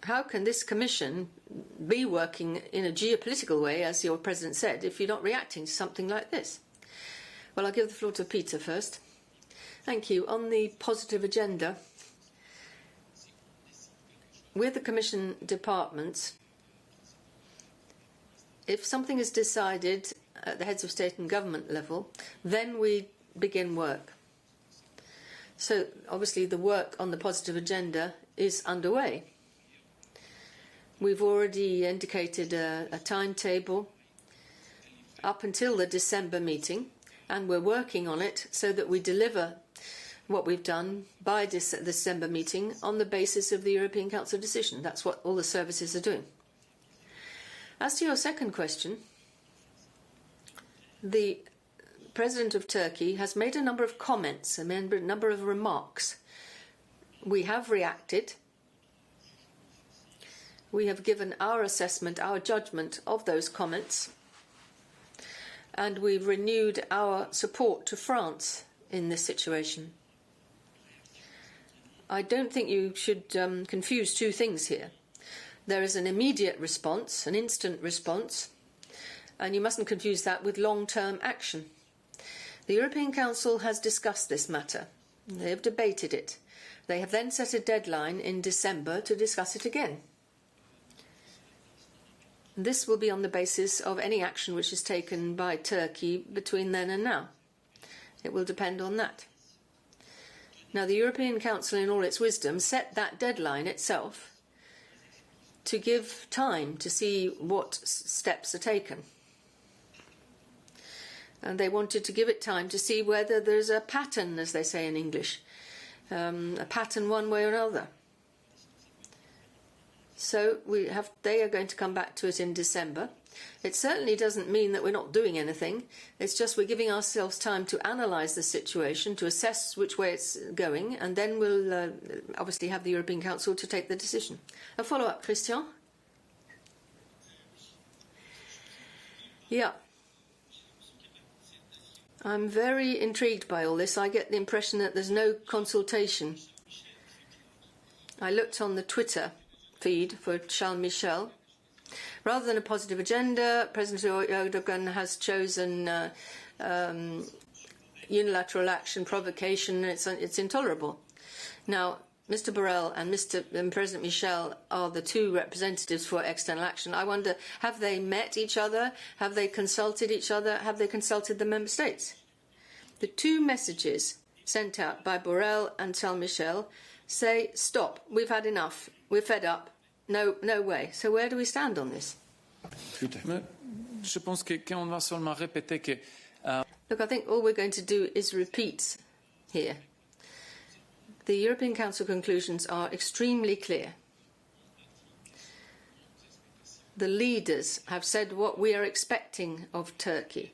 how can this Commission be working in a geopolitical way, as your President said, if you're not reacting to something like this? Well, I'll give the floor to Peter first. Thank you. On the positive agenda, with the Commission departments, if something is decided at the heads of state and government level, then we begin work. So obviously the work on the positive agenda is underway. We've already indicated a timetable up until the December meeting, and we're working on it so that we deliver what we've done by the December meeting on the basis of the European Council decision. That's what all the services are doing. As to your second question, the President of Turkey has made a number of comments, a number of remarks. We have reacted. We have given our assessment, our judgment of those comments, and we've renewed our support to France in this situation. I don't think you should confuse two things here. There is an immediate response, an instant response, and you mustn't confuse that with long-term action. The European Council has discussed this matter. They have debated it. They have then set a deadline in December to discuss it again. This will be on the basis of any action which is taken by Turkey between then and now. It will depend on that. Now, the European Council, in all its wisdom, set that deadline itself to give time to see what steps are taken. And they wanted to give it time to see whether there's a pattern, as they say in English, a pattern one way or another. So they are going to come back to it in December. It certainly doesn't mean that we're not doing anything. It's just we're giving ourselves time to analyse the situation, to assess which way it's going, and then we'll obviously have the European Council to take the decision. A follow-up, Christian? Yeah. I'm very intrigued by all this. I get the impression that there's no consultation. I looked on the Twitter feed for Charles Michel. Rather than a positive agenda, President Erdogan has chosen unilateral action, provocation. It's intolerable. Now, Mr. Borrell and President Michel are the two representatives for external action. I wonder, have they met each other? Have they consulted each other? Have they consulted the member states? The two messages sent out by Borrell and Charles Michel say, stop, we've had enough, we're fed up, no way. So where do we stand on this? Look, I think all we're going to do is repeat here. The European Council conclusions are extremely clear. The leaders have said what we are expecting of Turkey.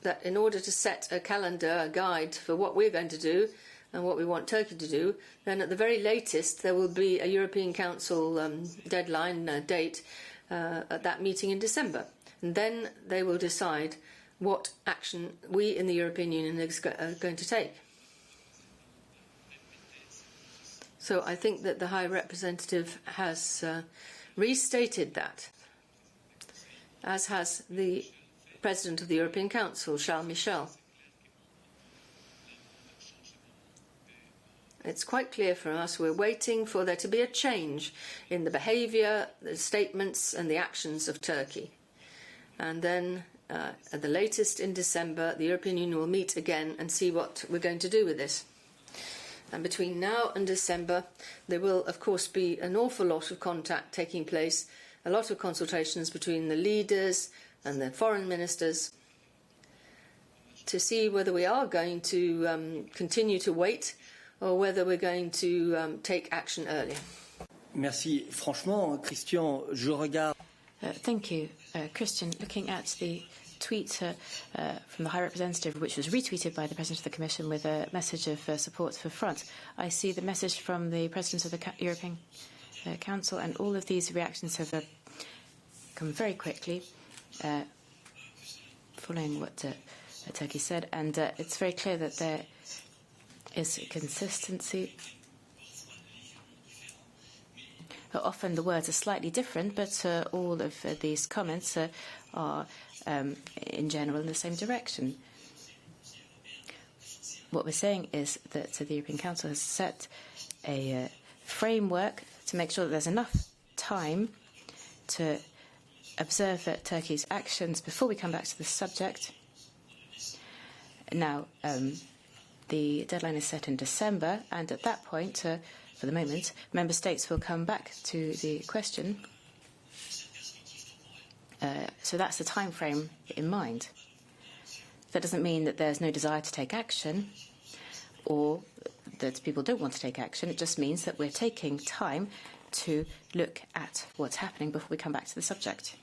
That in order to set a calendar, a guide for what we're going to do and what we want Turkey to do, then at the very latest there will be a European Council deadline, date at that meeting in December. And then they will decide what action we in the European Union are going to take. So I think that the High Representative has restated that, as has the President of the European Council, Charles Michel. It's quite clear for us we're waiting for there to be a change in the behaviour, the statements and the actions of Turkey. And then at the latest in December, the European Union will meet again and see what we're going to do with this. And between now and December, there will, of course, be an awful lot of contact taking place, a lot of consultations between the leaders and the foreign ministers to see whether we are going to continue to wait or whether we're going to take action earlier. Merci. Franchement, Christian, je regarde. Thank you, Christian. Looking at the tweet from the High Representative, which was retweeted by the President of the Commission with a message of support for France, I see the message from the President of the European Council, and all of these reactions have come very quickly, following what Turkey said, and it's very clear that there is consistency. Often the words are slightly different, but all of these comments are, in general, in the same direction. What we're saying is that the European Council has set a framework to make sure that there's enough time to observe Turkey's actions before we come back to the subject. Now, the deadline is set in December, and at that point, for the moment, member states will come back to the question. So that's the time frame in mind. That doesn't mean that there's no desire to take action or that people don't want to take action. It just means that we're taking time to look at what's happening before we come back to the subject.